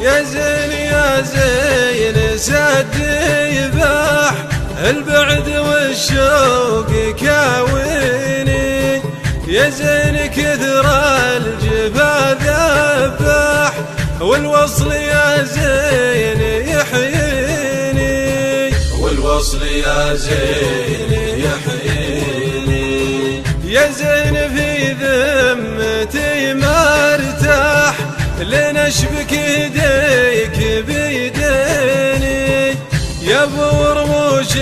يا زين يا زين سد يباح البعد والشوق كاويني، يا زين كثر الجفا ذبح والوصل يا زين يحييني، والوصل يا زين يحييني. يا زين في ذمتي ما ارتاح لنشبك يديك بيديني، يا ابو رموش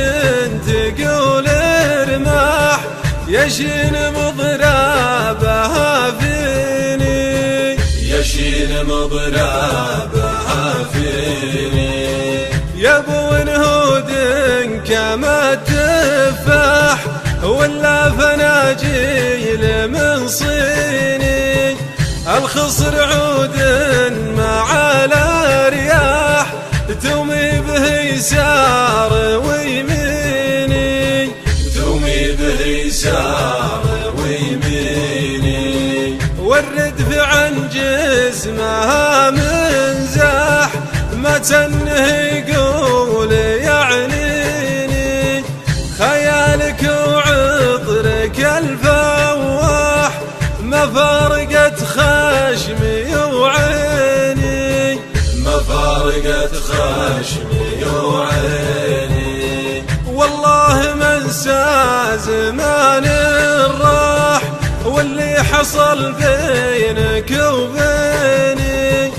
تقول ارماح يا شين مضربها فيني، يا شين مضربها فيني. يا ابو نهود كما التفاح ولا فناجيل من صيني، الخصر عود مع الرياح تومي به يسار ويميني، تومي به يسار ويميني. والردف عن جسمها من زاح ما تنه يقول يعنيني، خيالك وعطرك الفواح ما فارقت خشمي وعيني، ما فارقت خشمي وعيني. والله ما انسى زمان الراح واللي حصل بينك وبيني،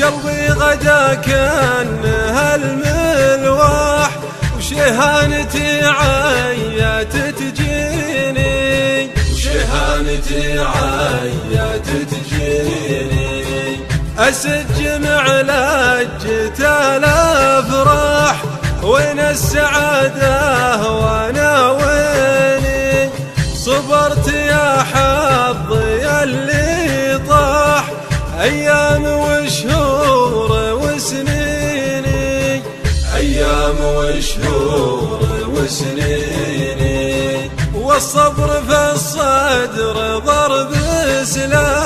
قلبي غدا كانها الملواح وشهانتي عيات تجيني، وشهانتي عيات تجيني. أسجم على الافراح وين السعادة وانا ويني، صبرت يا حظي اللي طاح ايام وشهور وسنيني، ايام وشهور وسنيني. والصبر في الصدر ضرب سلاح